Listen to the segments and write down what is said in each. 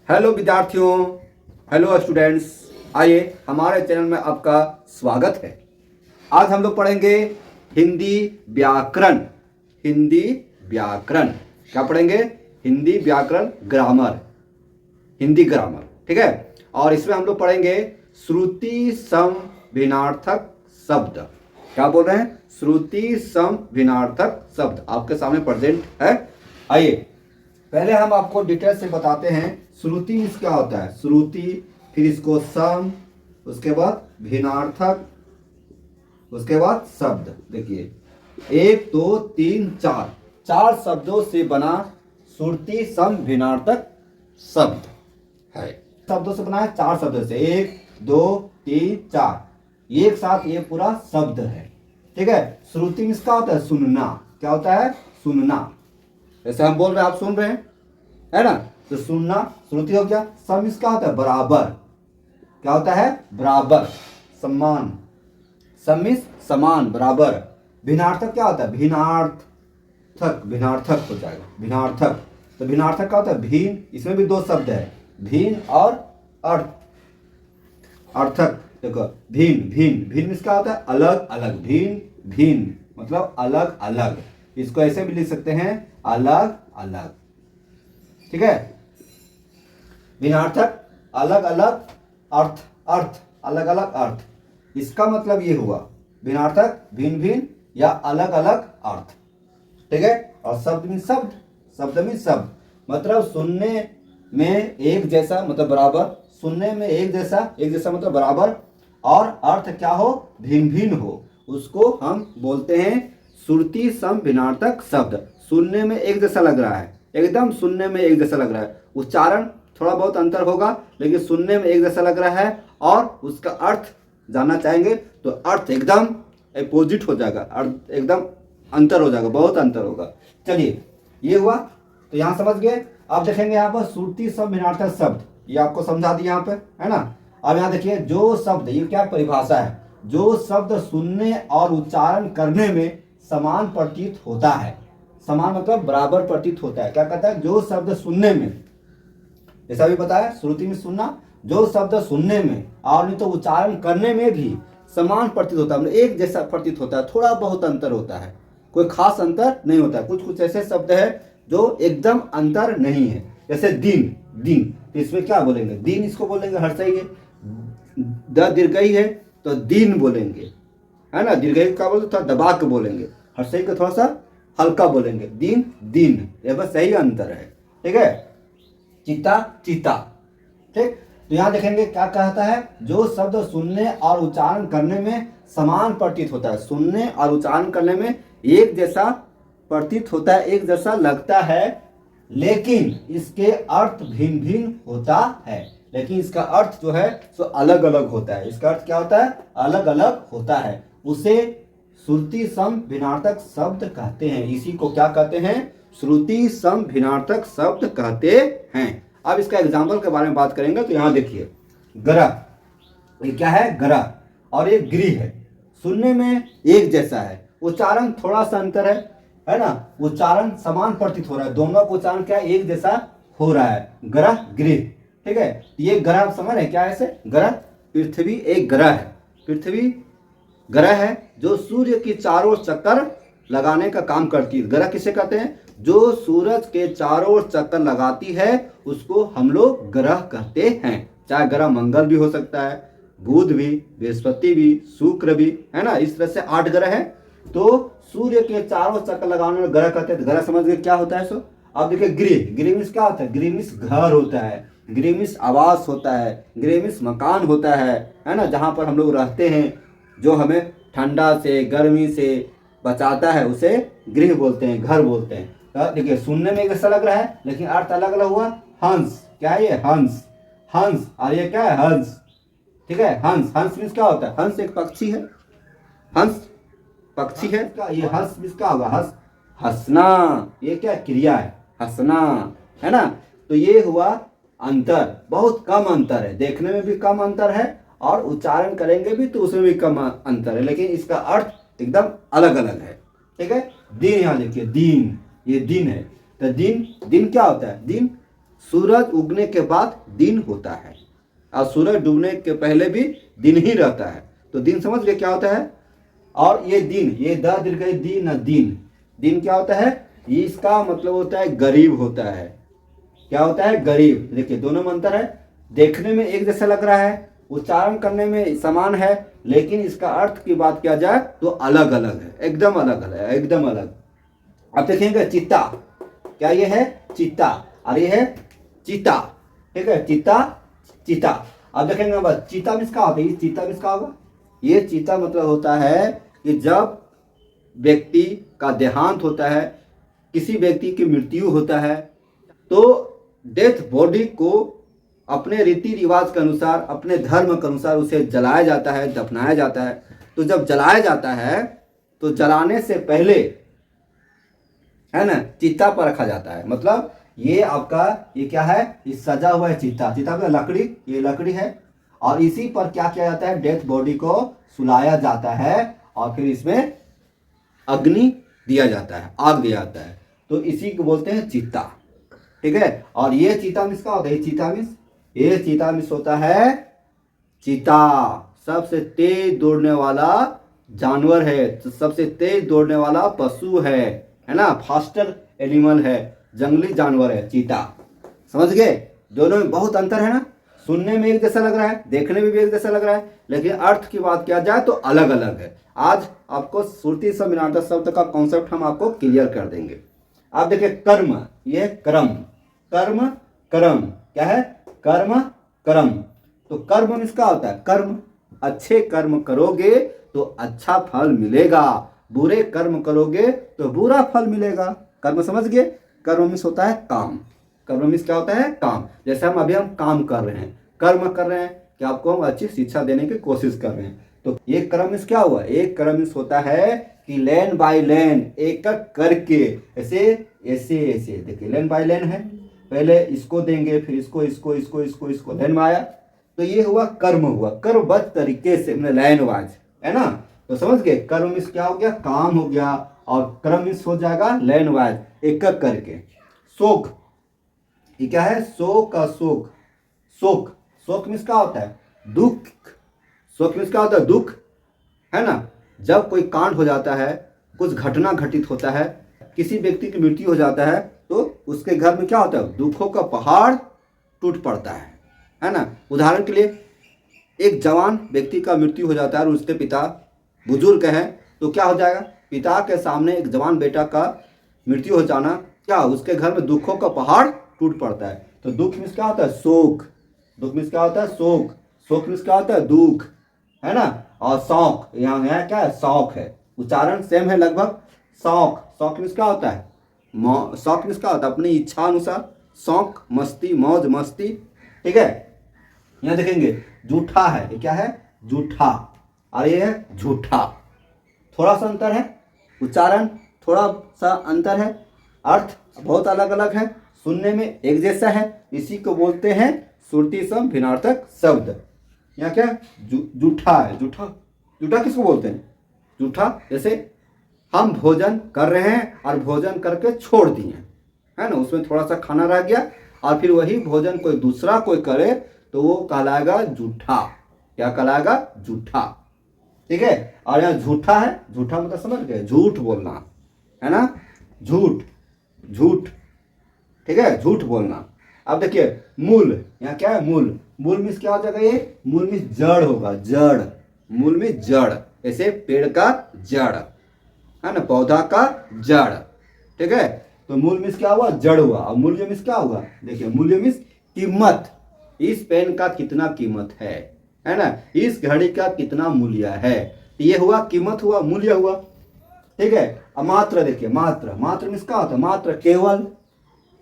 Hello विद्यार्थियों, hello students. आइए हमारे चैनल में आपका स्वागत है। आज हम लोग पढ़ेंगे हिंदी व्याकरण। हिंदी व्याकरण क्या पढ़ेंगे? हिंदी व्याकरण, ग्रामर, हिंदी ग्रामर, ठीक है। और इसमें हम लोग पढ़ेंगे श्रुति सम भिन्नार्थक शब्द। क्या बोल रहे हैं? श्रुति सम भिन्नार्थक शब्द आपके सामने प्रेजेंट है। आइए पहले हम आपको डिटेल से बताते हैं श्रुति मीन्स क्या होता है। श्रुति, फिर इसको सम, उसके बाद भिन्नार्थक, उसके बाद शब्द। देखिए 1 2 3 4 चार शब्दों से बना श्रुति सम भिन्नार्थक शब्द है। शब्दों से बना है, चार शब्दों से, 1 2 3 4 एक साथ ये पूरा शब्द है, ठीक है। श्रुति मीन्स क्या होता है? सुनना। क्या होता है? सुनना। जैसे हम बोल रहे हैं, आप सुन रहे हैं, है ना, तो सुनना श्रुति हो गया। सम इसका होता है बराबर। क्या होता है? बराबर, समान। सम मीन्स समान, बराबर। भिन्नार्थक क्या होता है? भिन्नार्थक, भिन्नार्थक हो जाएगा, भिन्नार्थक। तो भिन्नार्थक क्या होता है? भिन्न, इसमें भी दो शब्द है, भिन्न और अर्थ, अर्थक। देखो भिन्न, भिन्न, भिन्न मीन्स क्या होता है? अलग अलग। भिन्न, भिन्न मतलब अलग अलग। इसको ऐसे भी लिख सकते हैं, अलग अलग, ठीक है। भिन्नार्थक अलग अलग अर्थ, अर्थ अलग अलग अर्थ। इसका मतलब ये हुआ भिन्नार्थक भिन्न भिन्न या अलग अलग अर्थ, ठीक है। और शब्द मीन्स शब्द, शब्द मीन्स शब्द मतलब सुनने में एक जैसा मतलब बराबर, सुनने में एक जैसा, एक जैसा मतलब बराबर, और अर्थ क्या हो? भिन्न भिन्न हो, उसको हम बोलते हैं श्रुति सम भिन्नार्थक शब्द। सुनने में एक जैसा लग रहा है, एकदम सुनने में एक जैसा लग रहा है, उच्चारण थोड़ा बहुत अंतर होगा लेकिन सुनने में एक जैसा लग रहा है, और उसका अर्थ जानना चाहेंगे तो अर्थ एकदम अपोजिट हो जाएगा, अर्थ एकदम अंतर हो जाएगा, बहुत अंतर होगा। चलिए ये हुआ, तो यहाँ समझ गए। अब देखेंगे यहाँ पर श्रुति सम भिन्नार्थक शब्द, ये आपको समझा दिया यहाँ पे, है ना। अब यहाँ देखिए जो शब्द, ये क्या परिभाषा है? जो शब्द सुनने और उच्चारण करने में समान प्रतीत होता है। समान मतलब बराबर प्रतीत होता है। क्या कहता है? जो शब्द सुनने में, जैसा भी बताया श्रुति में सुनना, जो शब्द सुनने में और नहीं तो उच्चारण करने में भी समान प्रतीत होता है, मतलब एक जैसा प्रतीत होता है, थोड़ा बहुत अंतर होता है, कोई खास अंतर नहीं होता है। कुछ कुछ ऐसे शब्द है जो एकदम अंतर नहीं है, जैसे दिन, दिन, तो इसमें क्या बोलेंगे? दिन इसको बोलेंगे, हर सही है। द दीर्घई है तो दिन बोलेंगे, है ना। दीर्घई का बोलते थोड़ा दबा के बोलेंगे, हर सही को थोड़ा सा हल्का बोलेंगे। दिन, दिन, ये बस सही अंतर है, ठीक है। चिता, चीता, ठीक। तो यहाँ देखेंगे क्या कहता है? जो शब्द सुनने और उच्चारण करने में समान प्रतीत होता है, सुनने और उच्चारण करने में एक जैसा प्रतीत होता है, एक जैसा लगता है, लेकिन इसके अर्थ भिन्न भिन्न होता है। लेकिन इसका अर्थ जो है सो अलग अलग होता है। इसका अर्थ क्या होता है? अलग अलग होता है। उसे श्रुति सम भिन्नार्थक शब्द कहते हैं। इसी को क्या कहते हैं? श्रुति सम भिन्नार्थक शब्द कहते हैं। अब इसका एग्जाम्पल के बारे में बात करेंगे तो यहाँ देखिए, ग्रह, ये क्या है? ग्रह, और ये गृह है। सुनने में एक जैसा है, उच्चारण थोड़ा सा अंतर है ना। उच्चारण समान प्रतीत हो रहा है, दोनों का उच्चारण क्या एक जैसा हो रहा है। ग्रह, गृह, ठीक है। ये ग्रह आप समझ रहे क्या है? ऐसे ग्रह, पृथ्वी एक ग्रह है, पृथ्वी ग्रह है जो सूर्य की चारों चक्कर लगाने का काम करती है। ग्रह किसे कहते हैं? जो सूरज के चारों चक्कर लगाती है उसको हम लोग ग्रह कहते हैं। चाहे ग्रह मंगल भी हो सकता है, बुध भी, बृहस्पति भी, शुक्र भी, है ना। इस तरह से 8 ग्रह है। तो सूर्य के चारों चक्कर लगाने में ग्रह कहते हैं। ग्रह समझ गए क्या होता है? सो अब देखिए गृह, गृह मीन्स क्या होता है? गृह मीन्स घर होता है, गृह मीन्स आवास होता है, गृह मीन्स मकान होता है ना, जहाँ पर हम लोग रहते हैं, जो हमें ठंडा से, गर्मी से बचाता है, उसे गृह बोलते हैं, घर बोलते हैं। तो देखिए सुनने में कैसा लग रहा है लेकिन अर्थ अलग अलग हुआ। हंस, क्या है ये? हंस, हंस, और ये क्या है? हंस, ठीक है। हंस, हंस मीन्स क्या होता है? हंस एक पक्षी है, हंस पक्षी है। ये हंस मीन्स क्या होगा? हंस, हंसना, ये क्या क्रिया है? हंसना, है ना। तो ये हुआ अंतर, बहुत कम अंतर है, देखने में भी कम अंतर है और उच्चारण करेंगे भी तो उसमें भी कम अंतर है, लेकिन इसका अर्थ एकदम अलग अलग है, ठीक है। दिन, यहाँ देखिए दिन, ये दिन है। तो दिन, दिन क्या होता है? दिन सूरज उगने के बाद दिन होता है और सूरज डूबने के पहले भी दिन ही रहता है। तो दिन समझ गए क्या होता है। और ये दिन, ये द दीर्घ दिन, दिन, दिन क्या होता है, इसका मतलब होता है गरीब होता है। क्या होता है, गरीब। देखिए दोनों में अंतर है, देखने में एक जैसा लग रहा है, उच्चारण करने में समान है, लेकिन इसका अर्थ की बात किया जाए तो अलग अलग है, एकदम अलग अलग है, एकदम अलग। अब देखेंगे चित्ता, क्या ये है, चित्ता, और ये है चीता, ठीक है, चित्ता चीता। अब देखेंगे बस चीता मीन्स क्या होता है, ये चीता मीन्स क्या होगा, ये चीता मतलब होता है कि जब व्यक्ति का देहांत होता है, किसी व्यक्ति की मृत्यु होता है, तो डेथ बॉडी को अपने रीति रिवाज के अनुसार, अपने धर्म के अनुसार उसे जलाया जाता है, दफनाया जाता है। तो जब जलाया जाता है तो जलाने से पहले, है ना, चिता पर रखा जाता है। मतलब ये आपका, ये क्या है, ये सजा हुआ है चिता, चिता में लकड़ी, ये लकड़ी है, और इसी पर क्या किया जाता है, डेथ बॉडी को सुलाया जाता है और फिर इसमें अग्नि दिया जाता है, आग दिया जाता है। तो इसी को बोलते हैं चिता, ठीक है। और ये चीता मिस का होता है, चीता मिस, ये चीता मिस होता है, चीता सबसे तेज दौड़ने वाला जानवर है, सबसे तेज दौड़ने वाला पशु है ना, फास्टर एनिमल है, जंगली जानवर है चीता। समझ गए, दोनों में बहुत अंतर है ना, सुनने में एक जैसा लग रहा है, देखने में भी एक जैसा लग रहा है, लेकिन अर्थ की बात किया जाए तो अलग अलग है। आज आपको श्रुति समानार्थक शब्द का कॉन्सेप्ट हम आपको क्लियर कर देंगे। आप देखिए कर्म, ये कर्म, कर्म कर्म, क्या है, कर्म कर्म। तो कर्म मीन्स क्या होता है, कर्म, अच्छे कर्म करोगे तो अच्छा फल मिलेगा, बुरे कर्म करोगे तो बुरा फल मिलेगा। कर्म समझ गए, कर्म मीन्स होता है काम, कर्म मीन्स क्या होता है, काम। जैसे हम अभी काम कर रहे हैं, कर्म कर रहे हैं कि आपको हम अच्छी शिक्षा देने की कोशिश कर रहे हैं। तो ये कर्म मीन्स क्या हुआ, एक कर्म मीन्स होता है कि लेन बाय लेन, एक एक करके, ऐसे ऐसे ऐसे, देखिए लेन बाय लेन है, पहले इसको देंगे फिर इसको इसको इसको इसको इसको, लेन में आया, तो ये हुआ कर्म, हुआ कर्मबद्ध तरीके से, लाइन वाइज, है ना। तो समझ गए, कर्म मीन्स क्या हो गया, काम हो गया, और कर्म मीन्स हो जाएगा लेन वाइज, एक एक करके। शोक, ये क्या है, शोक का शोक, शोक, शोक मीन्स क्या होता है, दुख, शोक मीन्स क्या होता है, दुख, है ना। जब कोई कांड हो जाता है, कुछ घटना घटित होता है, किसी व्यक्ति की मृत्यु हो जाता है, तो उसके घर में क्या होता है, दुखों का पहाड़ टूट पड़ता है ना। उदाहरण के लिए एक जवान व्यक्ति का मृत्यु हो जाता है और उसके पिता बुजुर्ग हैं, तो क्या हो जाएगा, पिता के सामने एक जवान बेटा का मृत्यु हो जाना, क्या उसके घर में दुखों का पहाड़ टूट पड़ता है। तो दुख मीन्स क्या होता है, शोक, दुख मीन्स क्या होता है, शोक, शोक मीन्स क्या होता है, दुख, है ना। और शौक, यहाँ क्या है, शौक है, उच्चारण सेम है लगभग, शौक, शौक मीन्स क्या होता है, शौक मीन्स क्या होता है, अपनी इच्छा अनुसार, शौक मस्ती, मौज मस्ती, ठीक है। यहाँ देखेंगे जूठा है, ये क्या है, जूठा, और ये है झूठा, थोड़ा सा अंतर है, उच्चारण थोड़ा सा अंतर है, अर्थ बहुत अलग अलग है, सुनने में एक जैसा है, इसी को बोलते हैं श्रुति सम भिन्नार्थक शब्द। यहाँ क्या जूठा है, जूठा, जूठा किसको बोलते हैं, जूठा, जैसे हम भोजन कर रहे हैं और भोजन करके छोड़ दिए, है ना, उसमें थोड़ा सा खाना रह गया और फिर वही भोजन कोई दूसरा कोई करे तो वो कहलाएगा जूठा, क्या कहलाएगा, जूठा, ठीक है। और यहाँ झूठा है, झूठा मतलब समझ गए, झूठ बोलना, है ना, झूठ, झूठ, ठीक है, झूठ बोलना। अब देखिए मूल, यहाँ क्या है, मूल, मूल मीन्स क्या हो जाएगा, ये मूल मीन्स जड़ होगा, जड़, मूल मीन्स जड़, ऐसे पेड़ का जड़, है ना, पौधा का जड़, ठीक है। तो मूल मीन्स क्या हुआ, जड़ हुआ। और मूल्य मीन्स क्या होगा, देखिए मूल्य मीन्स कीमत, इस पेन का कितना कीमत है ना, इस घड़ी का कितना मूल्य है, ये हुआ कीमत, हुआ मूल्य हुआ, ठीक है। अब मात्र देखिए, मात्र, मात्र मीन्स क्या होता है, मात्र, केवल,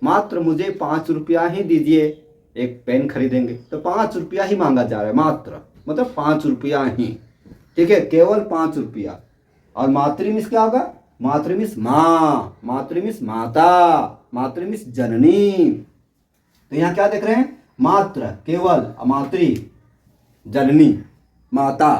मात्र मुझे 5 रुपया ही दीजिए, एक पेन खरीदेंगे तो 5 रुपया ही मांगा जा रहा है, मात्र मतलब 5 रुपया ही, ठीक है, केवल 5 रुपया। और मातृ मीन्स क्या होगा, मातृ मीन्स माँ, मातृ मीन्स माता, मातृ मीन्स जननी। तो यहाँ क्या देख रहे हैं, मात्र, केवल, मातृ, जननी, माता।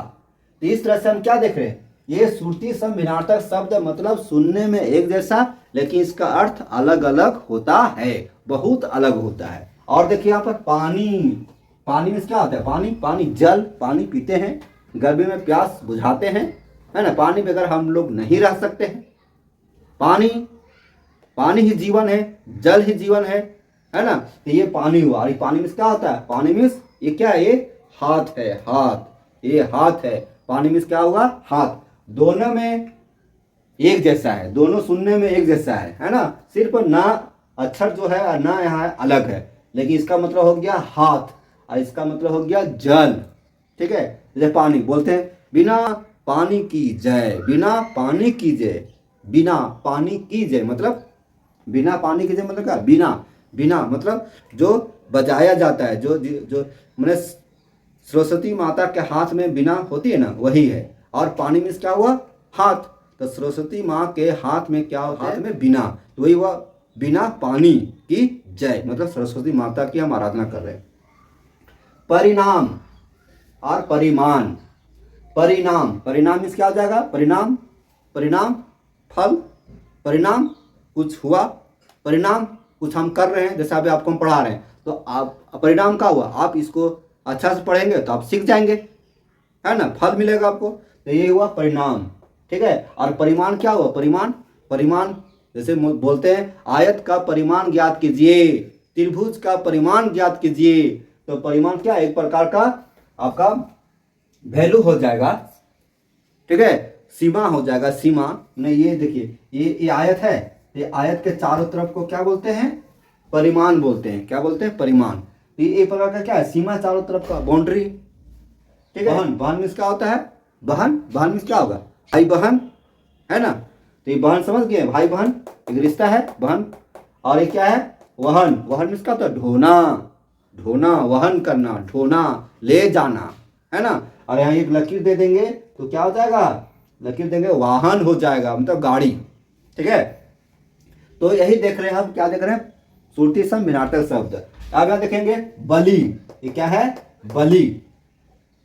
तो इस तरह से हम क्या देख रहे हैं, ये श्रुति सम भिन्नार्थक शब्द मतलब सुनने में एक जैसा, लेकिन इसका अर्थ अलग अलग होता है, बहुत अलग होता है। और देखिए यहाँ पर पानी, पानी में क्या होता है, पानी, पानी जल, पानी पीते हैं, गर्मी में प्यास बुझाते हैं, है ना। पानी बगैर हम लोग नहीं रह सकते हैं। पानी, पानी ही जीवन है, जल ही जीवन है ना। तो ये पानी हुआ। और ये पानी में क्या होता है, पानी में ये क्या है, ये हाथ है, हाथ, ये हाथ है। पानी में क्या होगा, हाथ। दोनों में एक जैसा है, दोनों सुनने में एक जैसा है ना। सिर्फ ना अक्षर जो है ना यहाँ अलग है, लेकिन इसका मतलब हो गया हाथ और इसका मतलब हो गया जल। ठीक है, जैसे पानी बोलते हैं बिना पानी की जय, बिना पानी की जय, बिना पानी की जय मतलब, बिना पानी की जय मतलब क्या, बिना, बिना मतलब जो बजाया जाता है, जो जो मैंने सरस्वती माता के हाथ में बिना होती है ना, वही है। और पानी में क्या हुआ, हाथ। तो सरस्वती माँ के हाथ में क्या होता है, हाथ में बिना, तो वही हुआ बिना पानी की जय, मतलब सरस्वती माता की हम आराधना कर रहे हैं। परिणाम और परिमाण, परिणाम, परिणाम में क्या हो जाएगा, परिणाम, परिणाम फल, परिणाम कुछ हुआ, परिणाम कुछ हम कर रहे हैं, जैसे अभी आपको हम पढ़ा रहे हैं, तो आप परिणाम क्या हुआ, आप इसको अच्छा से पढ़ेंगे तो आप सीख जाएंगे, है ना, फल मिलेगा आपको। तो ये हुआ परिणाम। ठीक है, और परिमाण क्या हुआ, परिमाण, परिमाण जैसे बोलते हैं आयत का परिमाण ज्ञात कीजिए, त्रिभुज का परिमाण ज्ञात कीजिए। तो परिमाण क्या, एक प्रकार का आपका वैल्यू हो जाएगा। ठीक है, सीमा हो जाएगा, सीमा नहीं। ये देखिए ये आयत है, ये आयत के चारों तरफ को क्या बोलते हैं, परिमाण बोलते हैं। क्या बोलते हैं, परिमाण। ये एक प्रकार का क्या है, सीमा, चारों तरफ का बाउंड्री। ठीक है, बहन, बहन में क्या होता है, बहन, बहन में क्या होगा, भाई बहन, है ना। तो ये बहन समझ गए, भाई बहन एक रिश्ता है, बहन। और ये क्या है, वहन, वहन में क्या होता है, ढोना, ढोना, वहन करना, ढोना, ले जाना, है ना। और यहाँ एक लकीर दे देंगे तो क्या हो जाएगा, लकीर देंगे वाहन हो जाएगा, मतलब गाड़ी। ठीक है, तो यही देख रहे हैं हम, क्या देख रहे हैं, सुरती सम विनाटक शब्द। अब यहाँ देखेंगे बलि, ये क्या है, बलि,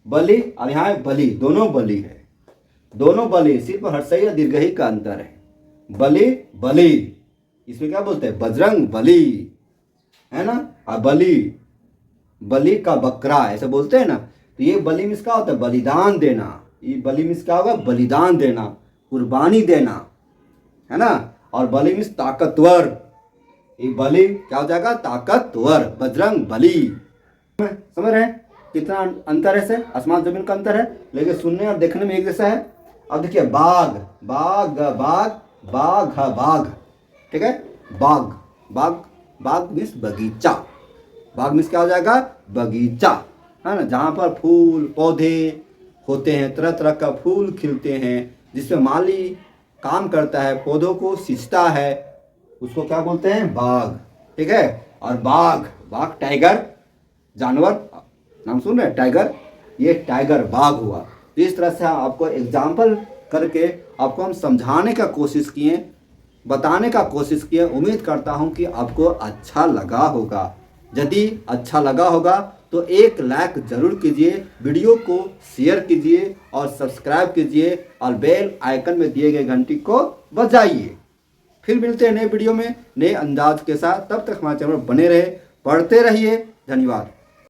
बलि, और यहाँ है बलि, दोनों बलि है, दोनों बलि, सिर्फ हर्षई और दीर्घई का अंतर है। बलि, बलि, इसमें क्या बोलते हैं, बजरंग बली, है ना। और बलि, बलि का बकरा ऐसे बोलते हैं ना। तो ये बलि में क्या होता है, बलिदान देना। ये बलि में क्या होगा, बलिदान देना, कुर्बानी देना, है ना। और बलि में ताकतवर, ये बलि क्या हो जाएगा, ताकतवर, बजरंग बली। समझ रहे हैं कितना अंतर है, से आसमान जमीन का अंतर है, लेकिन सुनने और देखने में एक जैसा है। अब देखिए बाग, बाग, बाग, बाघ, बाघ। ठीक है, बाग, बाग, बाग मीन्स बगीचा, बाग मीन्स क्या हो जाएगा, बगीचा, है ना, जहाँ पर फूल पौधे होते हैं, तरह तरह का फूल खिलते हैं, जिसमें माली काम करता है, पौधों को सींचता है, उसको क्या बोलते हैं, बाग। ठीक है, और बाघ, बाघ टाइगर जानवर, नाम सुन रहे हैं, टाइगर, ये टाइगर बाघ हुआ। तो इस तरह से आपको एग्जाम्पल करके आपको हम समझाने का कोशिश किए, बताने का कोशिश किए। उम्मीद करता हूँ कि आपको अच्छा लगा होगा। यदि अच्छा लगा होगा तो एक लाइक जरूर कीजिए, वीडियो को शेयर कीजिए और सब्सक्राइब कीजिए और बेल आइकन में दिए गए घंटी को बजाइए। फिर मिलते हैं नए वीडियो में नए अंदाज के साथ। तब तक हमारे चैनल पर बने रहे, पढ़ते रहिए। धन्यवाद।